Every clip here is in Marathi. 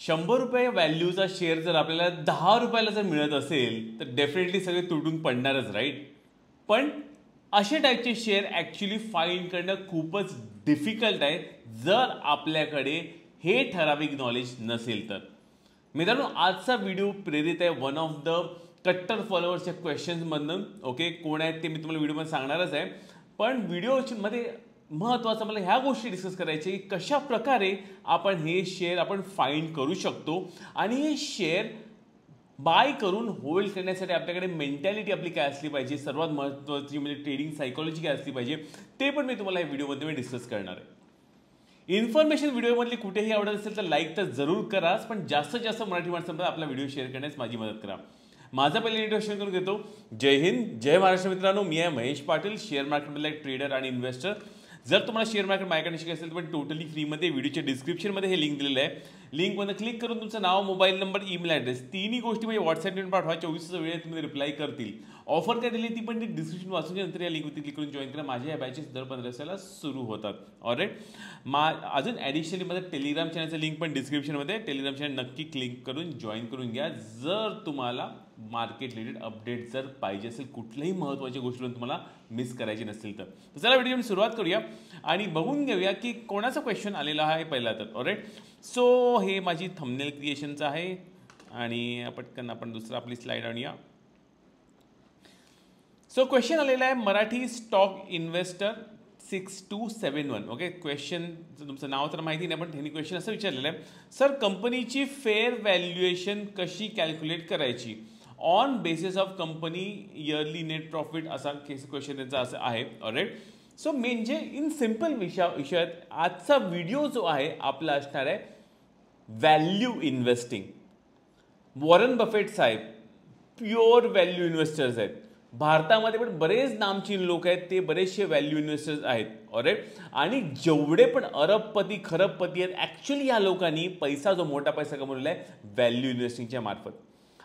100 रुपये व्हॅल्यूचा शेअर जर आपल्याला 10 रुपयाला जर मिळत असेल तर डेफिनेटली सगळे तुटून पडणारच, राईट? पण अशा टाईपचे शेअर ॲक्च्युली फाइंड करणं खूपच डिफिकल्ट आहे जर आपल्याकडे हे ठराविक नॉलेज नसेल तर. मित्रांनो, आजचा व्हिडिओ प्रेरित आहे वन ऑफ द कट्टर फॉलोअर्सच्या क्वेश्चन्समधनं. ओके, कोण आहेत ते मी तुम्हाला व्हिडिओमध्ये सांगणारच आहे. पण व्हिडिओमध्ये महत्त्वाचं मला ह्या गोष्टी डिस्कस करायचे की कशा प्रकारे आपण हे शेअर आपण फाइंड करू शकतो आणि हे शेअर बाय करून होल्ड करण्यासाठी आपल्याकडे मेंटॅलिटी आपली काय असली पाहिजे, सर्वात महत्त्वाची म्हणजे ट्रेडिंग सायकॉलॉजी काय असली पाहिजे, ते पण मी तुम्हाला या व्हिडिओमध्ये मी डिस्कस करणार आहे. इन्फॉर्मेशन व्हिडिओमधली कुठेही आवडत असेल तर लाईक तर जरूर कराच, पण जास्तीत जास्त मराठी माणसांना आपला व्हिडिओ शेअर करण्यास माझी मदत करा. माझा पहिले इंट्रोडक्शन करून घेतो. जय हिंद, जय महाराष्ट्र. मित्रांनो, मी आहे महेश पाटील, शेअर मार्केटमधला एक ट्रेडर आणि इन्व्हेस्टर. जर तुम्हाला शेअर मार्केट माझ्याकडे शिकायचं असेल तर टोटली फ्रीमध्ये व्हिडिओच्या डिस्क्रिप्शनमध्ये हे लिंक दिलेलं आहे. लिंकमध्ये क्लिक करून तुमचं नाव, मोबाईल नंबर, ईमेल ॲड्रेस तिन्ही गोष्टी म्हणजे व्हॉट्सअपवर पाठवा. 24 वेळेत तुम्ही रिप्लाय करतील. ऑफर काय दिली ती पण ती डिस्क्रिप्शन वाचून नंतर या लिंकवरती क्लिक करून जॉईन करा. माझ्या या बॅचेस दर 15 दिवसाला सुरू होतात. ऑलराईट, अजून ॲडिशनली माझं टेलिग्राम चॅनलचं लिंक पण डिस्क्रिप्शनमध्ये. टेलिग्राम चॅनल नक्की क्लिक करून जॉईन करून घ्या जर तुम्हाला मार्केट रिलेटेड अपडेट जर पाहिजे असेल, कुठल्याही महत्त्वाच्या गोष्टीवर तुम्हाला मिस करायची नसतील तर. चला व्हिडिओ सुरुवात करूया आणि बघून घेऊया की कोणाचा क्वेश्चन आलेला आहे पहिला तर. ऑलराईट, सो हे माझी थंबनेल क्रिएशनचं आहे आणि पटकन आपण दुसरा आपली स्लाइड आणूया. सो क्वेश्चन आलेला आहे Marathi stock investor 6271. Okay, question तुमचं नाव तर माहिती नाही पण त्यांनी क्वेश्चन असं विचारलेलं आहे, सर कंपनीची फेअर व्हॅल्युएशन कशी कॅल्क्युलेट करायची on basis of company yearly net profit, असा क्वेश्चन त्यांचा असं आहे. ऑलराईट, सो म्हणजे इन सिम्पल विषयात आजचा व्हिडिओ जो आहे आपला असणार आहे व्हॅल्यू इन्व्हेस्टिंग. वॉरन बफेट साहेब प्युअर व्हॅल्यू इन्व्हेस्टर्स आहेत. भारतामध्ये पण बरेच नामचीन लोक आहेत, ते बरेचसे व्हॅल्यू इन्व्हेस्टर्स आहेत. ऑलराईट, आणि जेवढे पण अरबपती खरबपती आहेत ॲक्च्युली या लोकांनी पैसा जो मोठा पैसा कमवलेला आहे व्हॅल्यू इन्व्हेस्टिंगच्या मार्फत.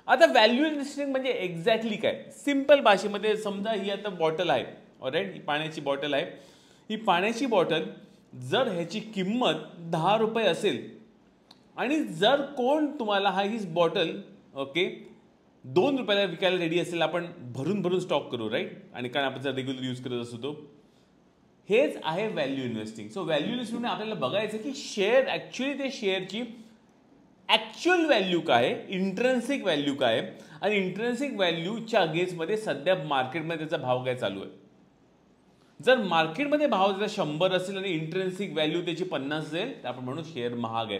आता व्हॅल्यू इन्व्हेस्टिंग म्हणजे एक्झॅक्टली काय, सिम्पल भाषेमध्ये समजा ही आता बॉटल आहे. ऑलराईट, ही पाण्याची बॉटल आहे. ही पाण्याची बॉटल जर ह्याची किंमत 10 रुपये असेल आणि जर कोण तुम्हाला हीच बॉटल ओके 2 रुपयाला विकायला रेडी असेल, आपण भरून भरून स्टॉक करू, राईट, आणि कारण आपण जर रेग्युलर यूज करत असतो तो, हेच आहे value investing. So value investing आपल्याला बघायचं की शेअर ॲक्च्युली ते शेअरची ॲक्च्युअल व्हॅल्यू काय आहे, इंट्रेन्सिक व्हॅल्यू काय आहे आणि इंट्रेन्सिक व्हॅल्यूच्या अगेन्स्टमध्ये सध्या मार्केटमध्ये त्याचा भाव काय चालू आहे. जर मार्केटमध्ये भाव त्याचा 100 असेल आणि इंट्रेन्सिक व्हॅल्यू त्याची 50 असेल तर आपण म्हणू शेअर महाग आहे.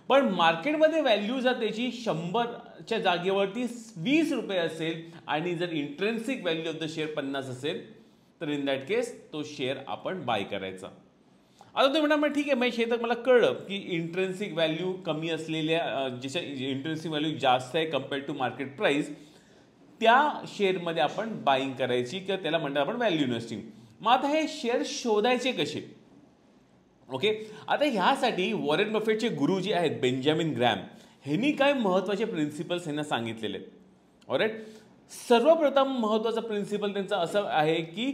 पण मार्केटमध्ये व्हॅल्यू जर त्याची 100च्या जागेवरती 20 रुपये असेल आणि जर intrinsic value of the share 50 असेल तर इन दॅट केस तो शेअर आपण बाय करायचा. आता तुम्ही म्हणा ठीक आहे, मग हे तर मला कळलं की इंट्रेन्सिक व्हॅल्यू कमी असलेल्या ज्याच्या इंट्रेन्सिक व्हॅल्यू जास्त आहे कम्पेअर टू मार्केट प्राईस त्या शेअरमध्ये आपण बाईंग करायची किंवा त्याला म्हणतात आपण व्हॅल्यू इन्व्हेस्टिंग. मग आता हे शेअर शोधायचे कसे? ओके, आता ह्यासाठी वॉरेन बफेटचे गुरु जे आहेत बेंजामिन ग्रॅम, ह्यांनी काय महत्त्वाचे प्रिन्सिपल्स ह्यांना सांगितलेले आहेत. ऑलराईट, सर्वप्रथम महत्त्वाचा प्रिन्सिपल त्यांचा असं आहे की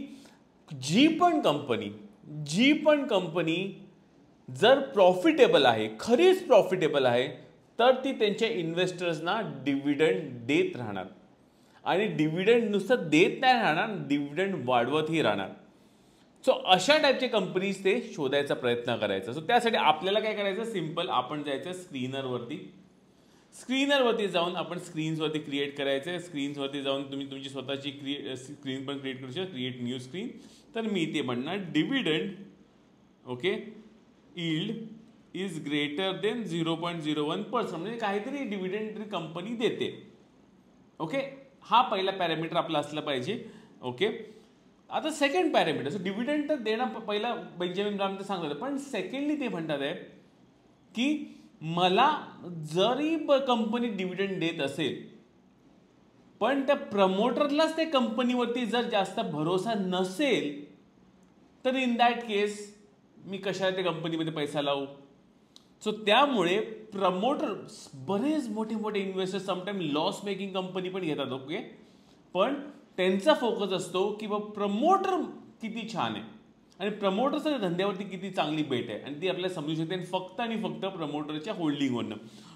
जी पण कंपनी जर प्रॉफिटेबल आहे, खरीच प्रॉफिटेबल आहे, तर ती त्यांच्या इन्व्हेस्टर्सना डिव्हिडंड देत राहणार आणि डिव्हिडंड नुसतं देत नाही राहणार, डिव्हिडंड वाढवतही राहणार. सो अशा टाईपचे कंपनीज ते शोधायचा प्रयत्न करायचा. सो त्यासाठी आपल्याला काय करायचं, सिम्पल आपण जायचं स्क्रीनरवरती जाऊन आपण स्क्रीन्सवरती क्रिएट करायचं. स्क्रीन्सवरती जाऊन तुम्ही तुमची स्वतःची स्क्रीन पण क्रिएट करू शकता, क्रिएट न्यू स्क्रीन. तर मी ते म्हणणार dividend okay yield is greater than 0.01%, म्हणजे काहीतरी डिव्हिडंड कंपनी देते. ओके, हा पहिला पॅरामीटर आपला असला पाहिजे. ओके, आता सेकंड पॅरामीटर, सो डिव्हिडंड तर देणं पहिला बेंजामिन ग्रॅम तर सांगतात, पण सेकंडली ते म्हणतात आहे की मला जरी कंपनी डिव्हिडंड देत असेल पण त्या प्रमोटरलाच त्या कंपनीवरती जर जास्त भरोसा नसेल तर इन दॅट केस मी कशाला त्या कंपनीमध्ये पैसा लावू. सो त्यामुळे प्रमोटर बरेच मोठे मोठे investor sometime loss making company पण घेतात. ओके, पण त्यांचा फोकस असतो की प्रमोटर किती छान आहे आणि प्रमोटरच्या धंद्यावरती किती चांगली बेट आहे आणि ती आपल्याला समजू शकते फक्त आणि फक्त प्रमोटरच्या होल्डिंगवरनं.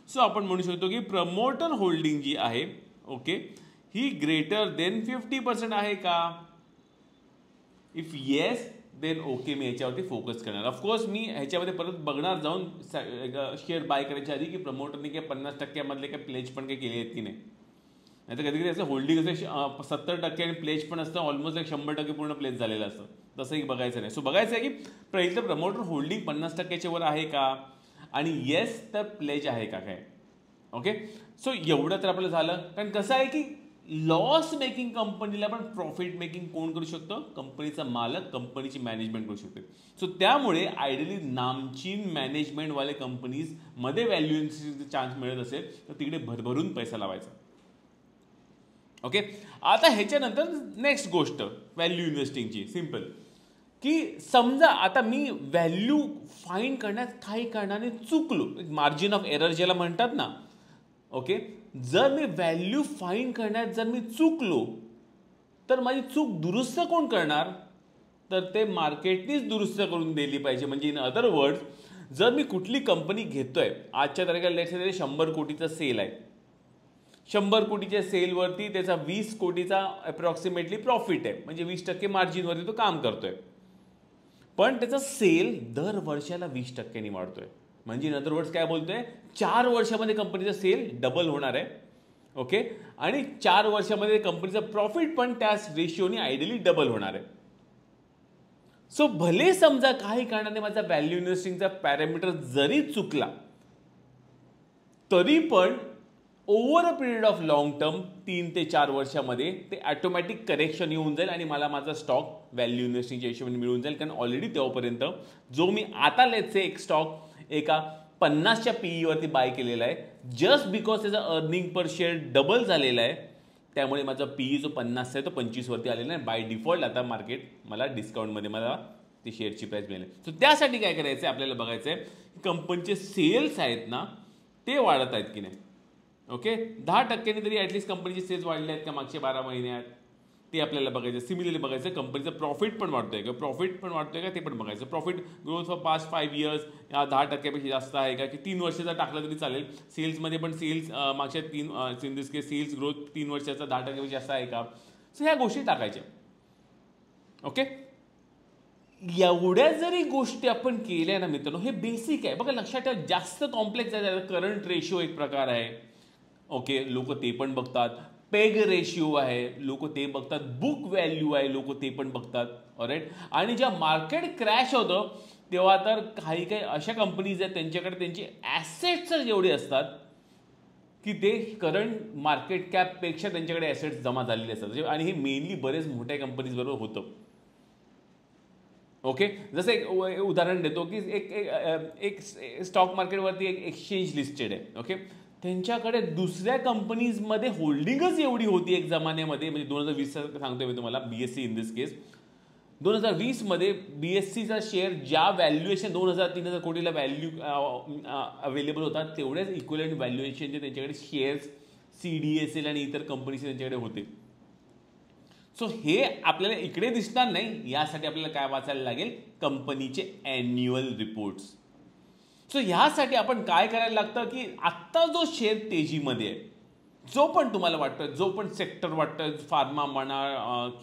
सो आपण म्हणू शकतो की प्रमोटर होल्डिंग जी आहे ओके ही ग्रेटर देन 50% आहे का? इफ येस देन ओके मी ह्याच्यावरती फोकस करणार. ऑफकोर्स मी ह्याच्यामध्ये परत बघणार जाऊन शेअर बाय करायच्या आधी की प्रमोटरने काही 50% काही प्लेज पण काही केले आहेत की नाही. नाही तर कधी कधी असं होल्डिंग असं 70% आणि प्लेज पण असतं ऑलमोस्ट 100% पूर्ण प्लेज झालेलं असतं. तसंही बघायचं नाही. सो बघायचं आहे की पहिलं प्रमोटर होल्डिंग 50%च्या वर आहे का आणि येस तर प्लेज आहे का काय. ओके सो एवढं तर आपलं झालं. कारण कसं आहे की लॉस मेकिंग कंपनीला पण प्रॉफिट मेकिंग कोण करू शकतो? कंपनीचा मालक, कंपनीची मॅनेजमेंट करू शकते. सो त्यामुळे आयडियली नामचीन मॅनेजमेंटवाले कंपनीज मध्ये व्हॅल्युएशनचा चान्स मिळत असेल तर तिकडे भरभरून पैसा लावायचा. ओके आता ह्याच्यानंतर नेक्स्ट गोष्ट व्हॅल्यू इन्व्हेस्टिंगची सिम्पल की समजा आता मी व्हॅल्यू फाईंड करण्यात काही कारणाने चुकलो, मार्जिन ऑफ एरर ज्याला म्हणतात ना. ओके जर मी व्हॅल्यू फाईंड करण्यात जर मी चुकलो तर माझी चूक दुरुस्त कोण करणार? तर ते मार्केटनीच दुरुस्त करून दिली पाहिजे. म्हणजे इन अदर वर्ड्स जर मी कुठली कंपनी घेतोय आजच्या तारखेला लेट्स से 100 कोटीचा सेल आहे, 100 कोटीच्या सेलवरती त्याचा 20 कोटीचा अप्रॉक्सिमेटली प्रॉफिट आहे, म्हणजे 20% मार्जिनवरती तो काम करतोय. पण त्याचा सेल दर वर्षाला 20%नी वाढतोय. म्हणजे इन अदर वर्ड्स काय बोलतोय 4 वर्षामध्ये कंपनीचा सेल डबल होणार आहे. ओके आणि 4 वर्षामध्ये कंपनीचा प्रॉफिट पण त्याच रेशिओनी आयडियली डबल होणार आहे. सो भले समजा काही कारणाने माझा व्हॅल्यू इन्व्हेस्टिंगचा पॅरामीटर जरी चुकला तरी पण over a period of long term 3 ते 4 वर्षामध्ये ते ऑटोमॅटिक करेक्शन येऊन जाईल आणि मला माझा स्टॉक व्हॅल्यू इन्व्हेस्टिंगच्या हिशोबाने मिळून जाईल. कारण ऑलरेडी तेव्हापर्यंत जो मी आता लेट्स से एक स्टॉक एका 50च्या पीईवरती बाय केलेला आहे जस्ट बिकॉज त्याचा अर्निंग पर शेअर डबल झालेला आहे, त्यामुळे माझा पीई जो 50 आहे तो 25वरती आलेला आहे. बाय डिफॉल्ट आता मार्केट मला डिस्काउंटमध्ये मला ती शेअरची प्राईस मिळेल. सो त्यासाठी काय करायचं आहे आपल्याला बघायचं आहे की कंपनीचे सेल्स आहेत ना ते वाढत आहेत की नाही. ओके 10%ने तरी ॲटलिस्ट कंपनीचे सेल्स वाढले आहेत का मागच्या 12 महिन्यात ते आपल्याला बघायचं. सिमिलरली बघायचं कंपनीचा प्रॉफिट पण वाढतोय का, प्रॉफिट पण वाढतोय का ते पण बघायचं. Profit growth for past 5 years 10%पेक्षा जास्त आहे का की 3 वर्षाचा टाकला तरी चालेल. सेल्समध्ये पण सेल्स मागच्या 3 in this case sales growth 3 वर्षाचा 10%पेक्षा जास्त आहे का. सो ह्या गोष्टी टाकायच्या. ओके एवढ्या जरी गोष्टी आपण केल्या ना मित्रांनो हे बेसिक आहे. बघा लक्षात ठेवा जास्त कॉम्प्लेक्स आहे. करंट रेशिओ एक प्रकार आहे. ओके लोक ते पण बघतात. पेग रेशिओ आहे लोक ते बघतात. बुक व्हॅल्यू आहे लोक ते पण बघतात. ऑलराईट आणि जेव्हा मार्केट क्रॅश होतं तेव्हा तर काही काही अशा कंपनीज आहेत त्यांच्याकडे त्यांचे ॲसेट्स जेवढे असतात की ते करंट मार्केट कॅपपेक्षा त्यांच्याकडे ॲसेट्स जमा झालेले असतात. आणि हे मेनली बरेच मोठ्या कंपनीज बरोबर होतं. ओके जसं एक उदाहरण देतो की एक स्टॉक मार्केटवरती एक एक्सचेंज लिस्टेड आहे. ओके त्यांच्याकडे दुसऱ्या कंपनीजमध्ये होल्डिंगच एवढी होती एक जमान्यामध्ये, म्हणजे 2020 सांगतोय मी तुम्हाला BSE इन दिस केस 2020 मध्ये BSEचा शेअर ज्या व्हॅल्युएशन 2000-3000 कोटीला व्हॅल्यू अवेलेबल होता तेवढ्याच इक्वलंट व्हॅल्युएशनचे त्यांच्याकडे शेअर्स CDSL आणि इतर कंपनीचे त्यांच्याकडे होते. सो हे आपल्याला इकडे दिसणार नाही. यासाठी आपल्याला काय वाचायला लागेल कंपनीचे ॲन्युअल रिपोर्ट्स. सो ह्यासाठी आपण काय करायला लागतं की आत्ता जो शेअर तेजीमध्ये आहे जो पण तुम्हाला वाटतं जो पण सेक्टर वाटतं फार्मा म्हणा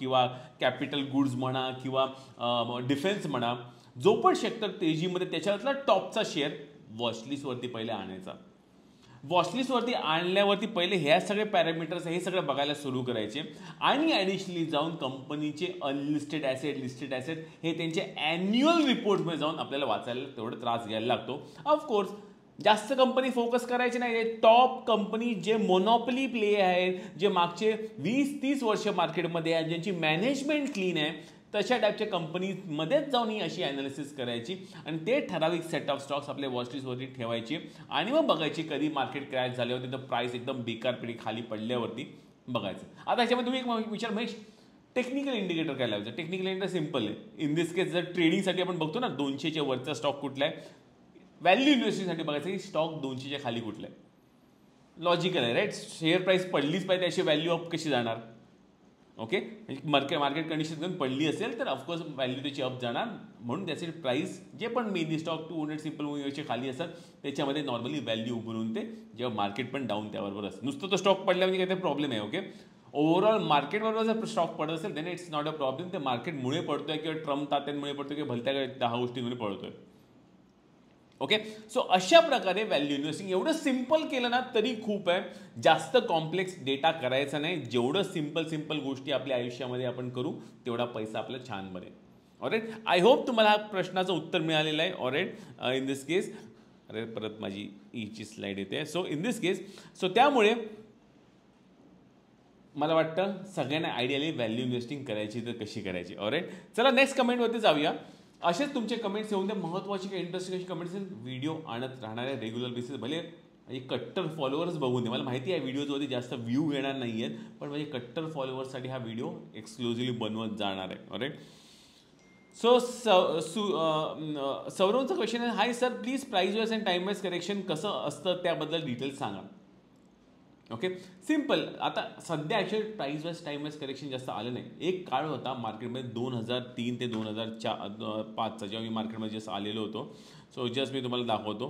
किंवा कॅपिटल गुड्स म्हणा किंवा डिफेन्स म्हणा जो पण सेक्टर तेजीमध्ये त्याच्यातला टॉपचा शेअर वॉचलिस्टवरती पहिले आणायचा. वॉचलिस्टवरती आणल्यावरती पहिले ह्या सगळे पॅरामीटर्स हे सगळं बघायला सुरू करायचे आणि ॲडिशनली जाऊन कंपनीचे अनलिस्टेड ॲसेट लिस्टेड ॲसेट हे त्यांचे ॲन्युअल रिपोर्टमध्ये जाऊन आपल्याला वाचायला तेवढा त्रास घ्यायला लागतो. ऑफकोर्स जास्त कंपनी फोकस करायची नाही. टॉप कंपनी जे मोनोपली प्ले आहेत जे मागचे 20-30 वर्ष मार्केटमध्ये आहेत ज्यांची मॅनेजमेंट क्लीन आहे तशा टाईपच्या कंपनीमध्येच जाऊन ही अशी ॲनालिसिस करायची आणि ते ठराविक सेट ऑफ स्टॉक्स आपल्या वॉचलिस्टवरती ठेवायचे आणि मग बघायची कधी मार्केट क्रॅश झाल्यावरती तर प्राईस एकदम बेकारपणे खाली पडल्यावरती बघायचं. आता ह्याच्यामध्ये तुम्ही एक विचार महेश टेक्निकल इंडिकेटर काय लावायचं. टेक्निकल इंडिकेटर सिम्पल आहे. इन दिस केस जर ट्रेडिंगसाठी आपण बघतो ना 200च्या वरचा स्टॉक कुठला आहे, व्हॅल्यू इन्व्हेस्टिंगसाठी बघायचं की स्टॉक 200च्या खाली कुठला आहे. लॉजिकल आहे राईट. शेअर प्राईस पडलीच पाहिजे त्याची व्हॅल्यू अप कशी जाणार. ओके, मार्केट कंडिशन पडली असेल तर ऑफकोर्स व्हॅल्यू त्याची अप जाणार, म्हणून त्याचे प्राईस जे पण मेनी स्टॉक 200 सिम्पल मूव्हिंगचे खाली असतात त्याच्यामध्ये नॉर्मली व्हॅल्यू उभं राहून ते जेव्हा मार्केट पण डाऊन त्याबरोबर असतं. नुसतं तो स्टॉक पडला म्हणजे काही प्रॉब्लेम आहे. ओके, ओव्हरऑल मार्केटबरोबर जर स्टॉक पडत असेल then it's not a problem. ते मार्केटमुळे पडतोय किंवा ट्रम्प तात्यांमुळे पडतोय किंवा भलत्या 10 गोष्टींमुळे पडतोय. ओके, सो अशा प्रकारे व्हॅल्यू इन्व्हेस्टिंग एवढं सिम्पल केलं ना तरी खूप आहे. जास्त कॉम्प्लेक्स डेटा करायचा नाही. जेवढं सिम्पल गोष्टी आपल्या आयुष्यामध्ये आपण करू तेवढा पैसा आपला छान बनेल. ऑलराईट, आय होप तुम्हाला हा प्रश्नाचं उत्तर मिळालेलं आहे. ऑलराईट, इन दिस केस अरे परत माझी ईची स्लाईड येते. सो इन दिस केस त्यामुळे मला वाटतं सगळ्यांना आयडियाली व्हॅल्यू इन्व्हेस्टिंग करायची तर कशी करायची. ऑलराईट, चला नेक्स्ट कमेंटवरती जाऊया. असेच तुमचे कमेंट्स येऊन द्या. महत्त्वाची काही इंटरेस्टिंग अशी कमेंट्स व्हिडिओ आणत राहणार आहे रेग्युलर बेसिस. भले कट्टर फॉलोअर्स बघून दे, मला माहिती आहे व्हिडिओजवरती जास्त व्ह्यू येणार नाही आहेत, पण म्हणजे कट्टर फॉलोअर्ससाठी हा व्हिडिओ एक्सक्लुझिव्हली बनवत जाणार आहे. ऑलराईट, सो सौरवचा क्वेश्चन आहे, hi sir please price wise and time wise correction कसं असतं त्याबद्दल डिटेल्स सांगा. Okay, simple. आता सध्या actually price wise time wise correction जास्त आलं नाही. एक काळ होता मार्केटमध्ये 2003 ते 2005चा, जेव्हा मी मार्केटमध्ये जस्ट आलेलो होतो. सो जस्ट मी तुम्हाला दाखवतो.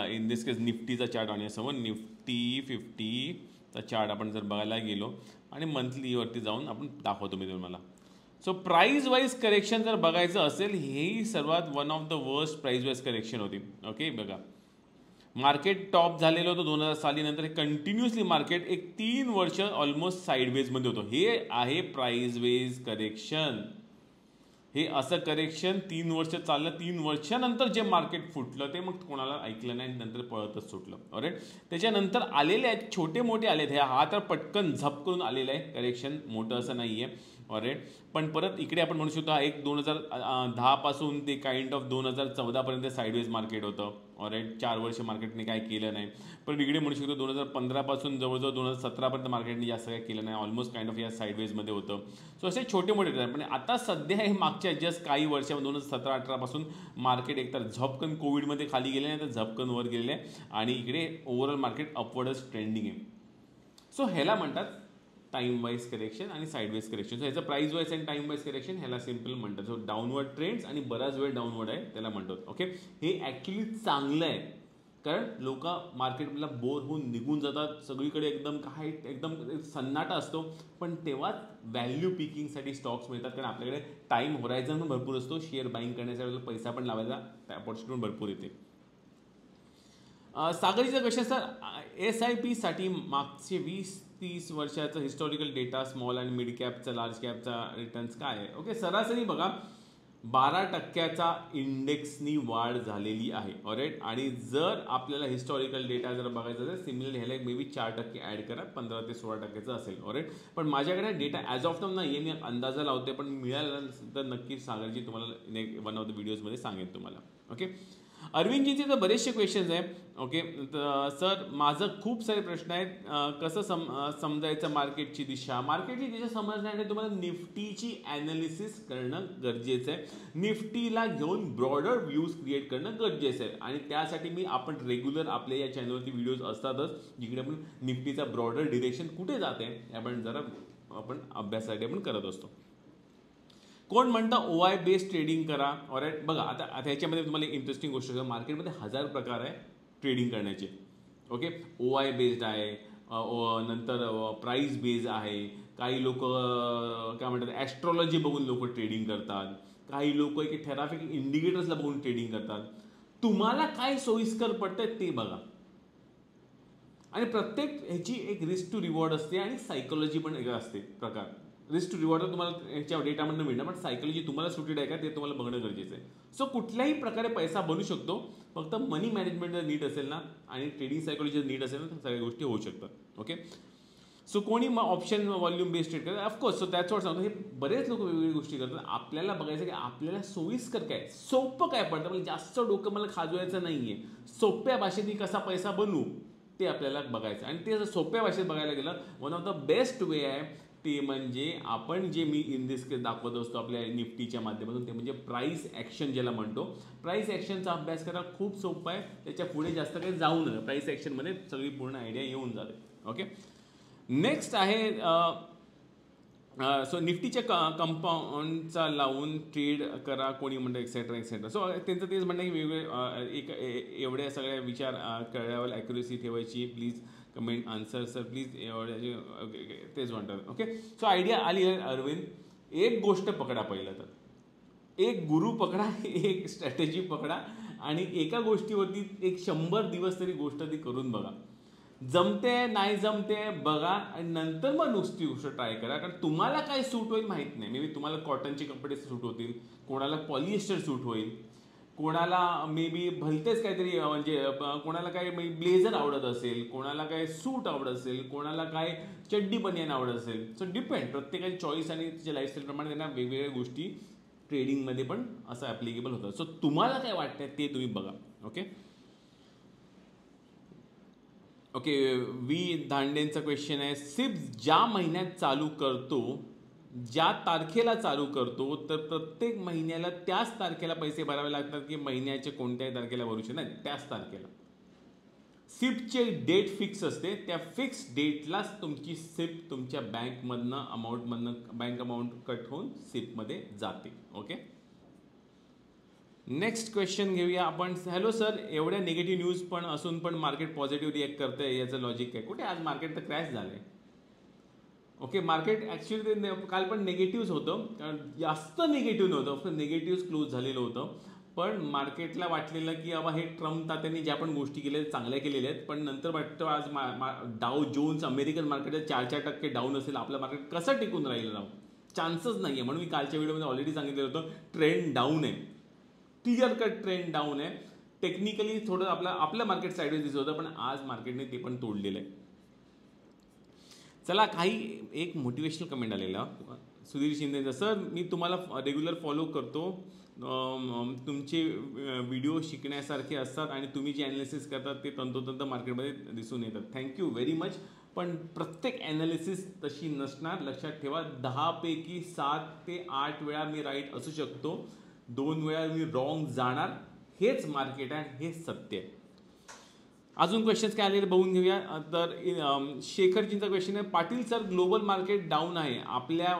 इन दिस केस निफ्टीचा चार्ट आणण्यासमोर निफ्टी 50चा चार्ट आपण जर बघायला गेलो आणि मंथलीवरती जाऊन आपण दाखवतो मी तुम्हाला. सो प्राईज वाईज करेक्शन जर बघायचं असेल, हेही सर्वात one of the worst price wise correction होती. ओके, बघा मार्केट टॉप झालेलं होतं 2000 साली, नंतर कंटिन्युअसली मार्केट एक 3 वर्ष ऑलमोस्ट साईडवेजमध्ये होतं. हे आहे प्राईज वेज करेक्शन. हे असं करेक्शन 3 वर्ष चाललं. 3 वर्षानंतर जे मार्केट फुटलं ते मग कोणाला ऐकलं नाही, नंतर पळतच सुटलं. ऑलराईट, त्याच्यानंतर आलेले आहेत छोटे मोठे आलेत. हा तर पटकन झप करून आलेलं आहे करेक्शन, मोठं असं नाही आहे. ऑलराईट, पण परत इकडे आपण म्हणू शकतो एक 2010 पासून ते काइंड ऑफ 2014 पर्यंत साईडवेज मार्केट होतं. ऑलराईट, 4 वर्ष मार्केटने काय केलं नाही. पण इकडे म्हणू शकतो 2015 पासून जवळजवळ 2017 पर्यंत मार्केटने जास्त काय केलं नाही. ऑलमोस्ट काइंड ऑफ या साईडवेजमध्ये होतं. सो असे छोटे मोठे ट्रेंड. पण आता सध्या हे मागच्या जस्ट काही वर्षामध्ये 2017-18 पासून मार्केट एकतर झपकन कोविडमध्ये खाली गेले नाही तर झपकन वर गेलेले आहे आणि इकडे ओव्हरऑल मार्केट अपवर्डच ट्रेंडिंग आहे. सो ह्याला म्हणतात टाइम वाईज करेक्शन आणि साईडवेज करेक्शन. सो ह्याचं प्राईज वाईज आणि टाइम वाईज करेक्शन ह्याला सिम्पल म्हणतात. सो डाऊनवर्ड ट्रेंड्स आणि बराच वेळ डाऊनवर्ड आहे त्याला म्हणतात. ओके, हे ॲक्च्युली चांगलं आहे कारण लोक मार्केटला बोर होऊन निघून जातात. सगळीकडे एकदम काय एकदम सन्नाटा असतो, पण तेव्हाच व्हॅल्यू पिकिंगसाठी स्टॉक्स मिळतात. कारण आपल्याकडे टाईम होरायझन पण भरपूर असतो. शेअर बाईंग करण्यासाठी पैसा पण लावायचा अपॉर्च्युनिटी पण भरपूर येते. सागरीचं क्वेश्चन, सर SIP साठी मागचे 20-30 वर्षाचा हिस्टॉरिकल डेटा स्मॉल आणि mid captcha large captcha returns काय आहे. ओके, सरासरी बघा 12% इंडेक्सनी वाढ झालेली आहे. ऑलराईट, आणि जर आपल्याला हिस्टॉरिकल डेटा जर बघायचा असेल सिमिलरली ह्याला मे बी 4% ॲड करा, 15 ते 16% असेल. ऑलराईट, पण माझ्याकडे डेटा ॲज ऑफ नाव नाही आहे, मी अंदाजा लावते, पण मिळाला तर नक्की सागरजी तुम्हाला वन ऑफ द व्हिडिओजमध्ये सांगेन तुम्हाला. ओके, अरविंदजींचे तर बरेचसे क्वेश्चन्स आहे. ओके, सर माझं खूप सारे प्रश्न आहेत. कसं समजायचं मार्केटची दिशा. मार्केटची दिशा समजण्यासाठी तुम्हाला निफ्टीची ॲनालिसिस करणं गरजेचं आहे. निफ्टीला घेऊन ब्रॉडर व्ह्यूज क्रिएट करणं गरजेचं आहे आणि त्यासाठी आपण रेग्युलर आपल्या या चॅनलवरती व्हिडिओज असतातच जिकडे आपण निफ्टीचा ब्रॉडर डिरेक्शन कुठे जाते आपण अभ्यासासाठी आपण करत असतो. कोण म्हणतं OI बेस्ड ट्रेडिंग करा. ऑलराईट, बघा आता ह्याच्यामध्ये तुम्हाला एक इंटरेस्टिंग गोष्ट आहे. मार्केटमध्ये 1000 प्रकार आहे ट्रेडिंग करण्याचे. ओके, OI बेस्ड आहे, नंतर प्राईस बेस्ड आहे, काही लोक काय म्हणतात ॲस्ट्रॉलॉजी बघून लोक ट्रेडिंग करतात, काही लोक एक ठराविक इंडिकेटर्सला बघून ट्रेडिंग करतात. तुम्हाला काय सोयीस्कर पडतंय ते बघा. आणि प्रत्येक ह्याची एक रिस्क टू रिवॉर्ड असते आणि सायकोलॉजी पण एक असते प्रकार. रिस्क टू रिवॉर्ड तुम्हाला ह्याच्या डेटामधून मिळणार, पण सायकोलॉजी तुम्हाला सुटेड आहे का ते तुम्हाला बघणं गरजेचं आहे. सो कुठल्याही प्रकारे पैसा बनू शकतो, फक्त मनी मॅनेजमेंट जर नीट असेल ना आणि ट्रेडिंग सायकोलॉजी जर नीट असेल ना तर सगळ्या गोष्टी होऊ शकतात. ओके, सो कोणी ऑप्शन व्हॉल्यूम बेस्ड ट्रेड करतात ऑफकोर्स. सो त्याच वेळ सांगतो हे बरेच लोक वेगवेगळ्या गोष्टी करतात. आपल्याला बघायचं की आपल्याला सोयीस्कर काय सोपं काय पडतं. म्हणजे जास्त डोकं मला खाजवायचं नाही आहे, सोप्या भाषेत कसा पैसा बनवू ते आपल्याला बघायचं. आणि ते जर सोप्या भाषेत बघायला गेलं one of the best way आहे ते म्हणजे आपण जे मी इन दिस केस दाखवत असतो आपल्या निफ्टीच्या माध्यमातून ते म्हणजे प्राईस ॲक्शन ज्याला म्हणतो. प्राईस ॲक्शनचा अभ्यास करा, खूप सोपा आहे. त्याच्या पुढे जास्त काही जाऊ नये, प्राईस ॲक्शनमध्ये सगळी पूर्ण आयडिया येऊन जाते. ओके, नेक्स्ट आहे सो निफ्टीच्या कंपाऊंडचा लावून ट्रेड करा कोणी म्हणतं एक्सेट्रा एक्सेट्रा. सो त्यांचं तेच म्हणणं की वेगवेगळे एवढ्या सगळ्या विचार कळल्यावर ॲक्युरेसी ठेवायची. Please comment answer sir please एवढ्याचे तेच म्हणतात. ओके, सो आयडिया आली आहे अरविंद. एक गोष्ट पकडा पहिलं तर, एक गुरु पकडा, एक स्ट्रॅटेजी पकडा आणि एका गोष्टीवरती एक 100 दिवस तरी गोष्ट ती करून बघा. जमते नाही जमते बघा आणि नंतर मग नुसती गोष्ट ट्राय करा. कारण तुम्हाला काय सूट होईल माहीत नाही. मे बी तुम्हाला कॉटनचे कपडे सूट होतील, कोणाला पॉलिएस्टर सूट होईल, कोणाला मे बी भलतेच काहीतरी म्हणजे कोणाला काय ब्लेझर आवडत असेल, कोणाला काय सूट आवडत असेल, कोणाला काय चड्डी बनियान आवडत असेल. सो डिपेंड, प्रत्येकाची चॉईस आणि तिच्या लाईफस्टाईलप्रमाणे त्यांना वेगवेगळ्या गोष्टी ट्रेडिंगमध्ये पण असं ॲप्लिकेबल होतं. सो तुम्हाला काय वाटतं ते तुम्ही बघा. ओके ओके, व्ही धांडेंचा क्वेश्चन आहे, सिप ज्या महिन्यात चालू करतो, ज्या तारखेला चालू करतो, तर प्रत्येक महिन्याला त्याच तारखेला पैसे भरावे लागतात की महिन्याचे कोणत्याही तारखेला भरू शकत नाही, त्याच तारखेला. सिपचे डेट फिक्स असते, त्या फिक्स डेटलाच तुमची सिप तुमच्या बँकमधनं अमाऊंटमधनं बँक अमाऊंट कट होऊन सिपमध्ये जाते. ओके, नेक्स्ट क्वेश्चन घेऊया आपण. हॅलो सर, एवढ्या निगेटिव्ह न्यूज पण असून पण मार्केट पॉझिटिव्ह रिॲक्ट करतंय, याचं लॉजिक काय? कुठे आज मार्केट तर क्रॅश झालंय. ओके, मार्केट ॲक्च्युली काल पण निगेटिव्हच होतं, जास्त निगेटिव्ह नव्हतं, फक्त निगेटिव्ह क्लोज झालेलं होतं. पण मार्केटला वाटलेलं की बाबा हे ट्रम्प तात्यांनी ज्या पण गोष्टी केल्या चांगल्या केलेल्या आहेत, पण नंतर वाटतं आज डाव जोन्स अमेरिकन मार्केट 4% डाऊन असेल, आपलं मार्केट कसं टिकून राहील राव, चान्सच नाही आहे. म्हणून मी कालच्या व्हिडिओमध्ये ऑलरेडी सांगितलेलं होतं ट्रेंड डाऊन आहे, क्लिअर कट ट्रेंड डाऊन आहे. टेक्निकली थोडं आपलं मार्केट साईडवेज दिसत होतं, पण आज मार्केटने ते पण तोडलेलं आहे. चला, काही एक मोटिवेशनल कमेंट आलेला सुधीर शिंदेचा, सर मी तुम्हाला रेग्युलर फॉलो करतो, तुमचे व्हिडिओ शिकण्यासारखे असतात आणि तुम्ही जे ॲनालिसिस करतात ते तंतोतंत मार्केटमध्ये दिसून येतात. Thank you very much. पण प्रत्येक ॲनालिसिस तशी नसणार, लक्षात ठेवा. 10 पैकी 7 ते 8 वेळा मी राईट असू शकतो, 2 वेळा मी रॉंग जाणार. हेच मार्केट आहे, हेच सत्य आहे. अजून क्वेश्चन्स काय आलेले बघून घेऊया. तर शेखरजींचा क्वेश्चन आहे, Patil sir global market down आहे, आपल्या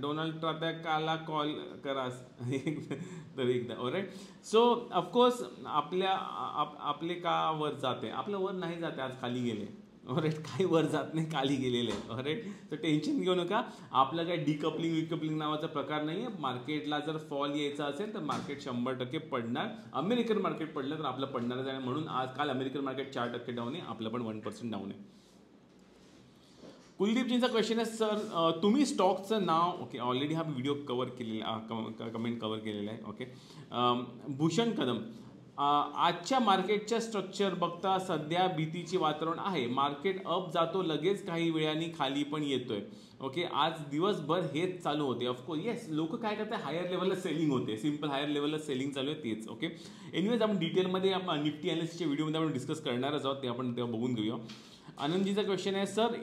डोनाल्ड ट्रम्पला कॉल करा तर एकदा. ऑलराईट, सो ऑफकोर्स आपले का वर जाते, आपलं वर नाही जाते, आज खाली गेले. ऑलराईट, काही वर जात नाही, खाली गेलेले आहे. ऑलराईट, तर टेन्शन घेऊ नका. आपलं काय डिकपलिंग विकपलिंग नावाचा प्रकार नाही आहे. मार्केटला जर फॉल यायचा असेल तर मार्केट 100% पडणार. अमेरिकन मार्केट पडलं तर आपलं पडणारच आहे. म्हणून आज काल अमेरिकन मार्केट 4% डाऊन आहे, आपलं पण 1% डाऊन आहे. कुलदीपजींचा क्वेश्चन आहे, सर तुम्ही स्टॉकचं नाव, ओके ऑलरेडी हा व्हिडिओ कवर केलेला, कमेंट कवर केलेला आहे. ओके, भूषण कदम, आजच्या मार्केटच्या स्ट्रक्चर बघता सध्या भीतीचे वातावरण आहे, मार्केट अप जातो लगेच काही वेळाने खाली पण येतोय. ओके, आज दिवसभर हेच चालू होते. ऑफकोर्स येस, लोक काय करतात, हायर लेवलला सेलिंग होते, सिम्पल हायर लेवलला सेलिंग चालू आहे तेच. ओके, एनिवेज आपण डिटेलमध्ये निफ्टी ॲनालिसिसच्या व्हिडिओमध्ये आपण डिस्कस करणारच आहोत, ते आपण तेव्हा बघून घेऊया. आनंदजीचा क्वेश्चन आहे, सर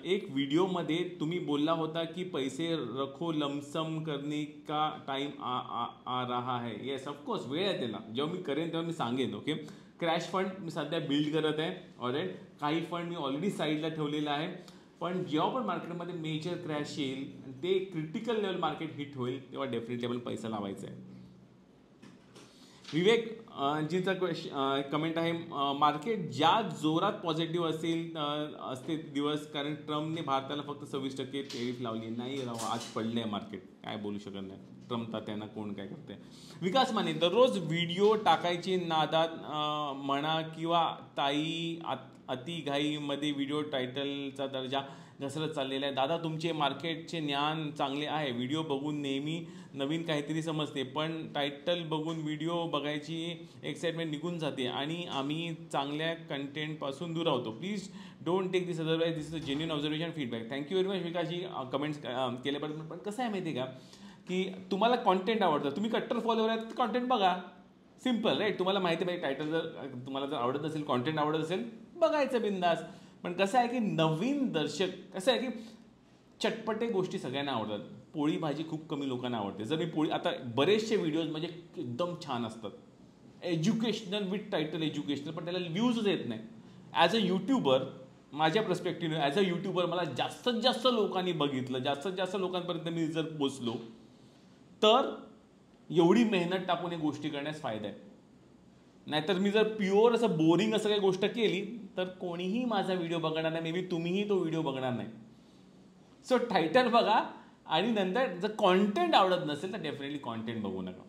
एक व्हिडिओमध्ये तुम्ही बोलला होता की पैसे रखो लमसम करने का टाइम आ रहा है. येस ऑफकोर्स, वेळ आहे त्याला, जेव्हा मी करेन तेव्हा मी सांगेन. ओके, क्रॅश फंड मी सध्या बिल्ड करत आहे. ऑलराईट, काही फंड मी ऑलरेडी साईडला ठेवलेला आहे, पण जेव्हा पण मार्केटमध्ये मेजर क्रॅश येईल, ते क्रिटिकल लेवल मार्केट हिट होईल, तेव्हा डेफिनेटली आपण पैसा लावायचा आहे. विवेक जींचा कमेंट आहे, मार्केट ज्या जोरात पॉझिटिव्ह असते दिवस, कारण ट्रम्पने भारताला फक्त 26% टेरिफ लावली नाही राव, आज पडले आहे मार्केट, काय बोलू शकत नाही. ट्रम्प त्यांना कोण काय करते. विकास माने, दररोज व्हिडिओ टाकायची नादात म्हणा किंवा ताई अतिघाईमध्ये व्हिडिओ टायटलचा दर्जा घसरत चाललेला आहे. दादा, तुमचे मार्केटचे ज्ञान चांगले आहे, व्हिडिओ बघून नेहमी नवीन काहीतरी समजते, पण टायटल बघून व्हिडिओ बघायची एक्साइटमेंट निघून जाते आणि आम्ही चांगल्या कंटेंटपासून दूर राहतो. Please don't take this otherwise, this is a genuine observation feedback. Thank you very much Vikasji comments केल्याबद्दल. पण कसं आहे माहिती आहे का, की तुम्हाला कॉन्टेंट आवडतं, तुम्ही कट्टर फॉलोवर आहेत, कॉन्टेंट बघा, सिम्पल राईट. तुम्हाला माहिती आहे टायटल जर तुम्हाला जर आवडत असेल, कॉन्टेंट आवडत असेल, बघायचं बिंदास. पण कसं आहे की नवीन दर्शक, कसं आहे की चटपटे गोष्टी सगळ्यांना आवडतात, पोळी भाजी खूप कमी लोकांना आवडते. जर मी पोळी, आता बरेचसे व्हिडिओज म्हणजे एकदम छान असतात, एज्युकेशनल विथ टायटल एज्युकेशनल, पण त्याला व्ह्यूजच येत नाही. ॲज अ यूट्यूबर माझ्या पर्स्पेक्टिव्ह ॲज अ यूट्यूबर मला जास्तीत जास्त लोकांनी बघितलं, जास्तीत जास्त लोकांपर्यंत मी जर पोचलो तर एवढी मेहनत टाकून एक गोष्टी करण्यास फायदा आहे. नाहीतर मी जर प्युअर असं बोरिंग असं काही गोष्ट केली तर कोणीही माझा व्हिडिओ बघणार नाही, मे बी तुम्हीही तो व्हिडिओ बघणार नाही. सो टायटल बघा आणि नंतर जर कॉन्टेंट आवडत नसेल तर डेफिनेटली कॉन्टेंट बघू नका.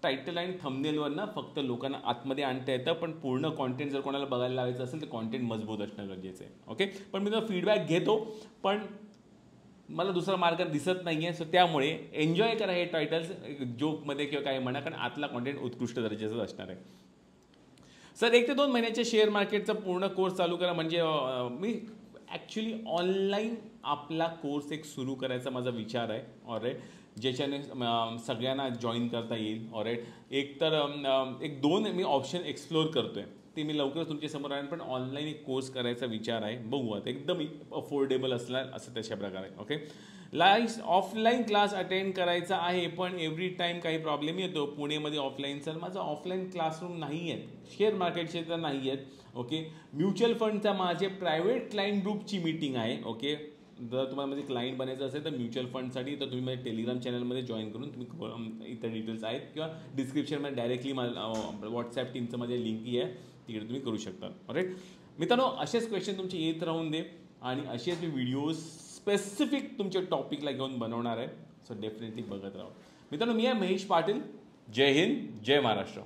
टायटल आणि थंबनेलवरनं फक्त लोकांना आतमध्ये आणता येतं, पण पूर्ण कॉन्टेंट जर कोणाला बघायला लावायचं असेल तर कॉन्टेंट मजबूत असणं गरजेचं आहे. ओके, पण मी तुझा फीडबॅक घेतो, पण मला दुसरा मार्ग दिसत नाही आहे. सो त्यामुळे एन्जॉय करा हे टायटल्स जोकमध्ये किंवा काही म्हणा, कारण आतला कॉन्टेंट उत्कृष्ट दर्जाचं असणार आहे. सर 1 ते 2 महिन्याच्या शेअर मार्केटचा पूर्ण कोर्स चालू करा, म्हणजे मी ॲक्च्युली ऑनलाईन आपला कोर्स एक सुरू करायचा माझा विचार आहे. ऑलराईट, ज्याच्याने सगळ्यांना जॉईन करता येईल. ऑलराईट, एक तर 1-2 मी ऑप्शन एक्सप्लोअर करतो आहे, ते मी लवकरच तुमच्यासमोर आणेन. पण ऑनलाईन एक कोर्स करायचा विचार आहे, बघू आता एकदम अफोर्डेबल असणार असं तशा प्रकारे. ओके, ऑफलाईन क्लास अटेंड करायचा आहे, पण एव्हरी टाईम काही प्रॉब्लेम येतो. पुणेमध्ये ऑफलाईन, सर माझं ऑफलाईन क्लासरूम नाही आहेत, शेअर मार्केटचे तर नाही आहेत. ओके, म्युच्युअल फंडचा माझे प्रायव्हेट क्लायंट ग्रुपची मीटिंग आहे. ओके, जर तुम्हाला म्हणजे क्लायंट बनायचं असेल तर म्युच्युअल फंडसाठी तर तुम्ही माझ्या टेलिग्राम चॅनलमध्ये जॉईन करून तुम्ही इतर डिटेल्स आहेत किंवा डिस्क्रिप्शनमध्ये डायरेक्टली व्हॉट्सॲप टीमचं माझे लिंकही आहे, तिकडे तुम्ही करू शकता. राईट मित्रांनो, असेच क्वेश्चन तुमचे येत राहून दे आणि असेच मी व्हिडिओज स्पेसिफिक तुमच्या टॉपिकला घेऊन बनवणार आहे. सो डेफिनेटली बघत राहा मित्रांनो. मी आहे महेश पाटील. जय हिंद, जय महाराष्ट्र.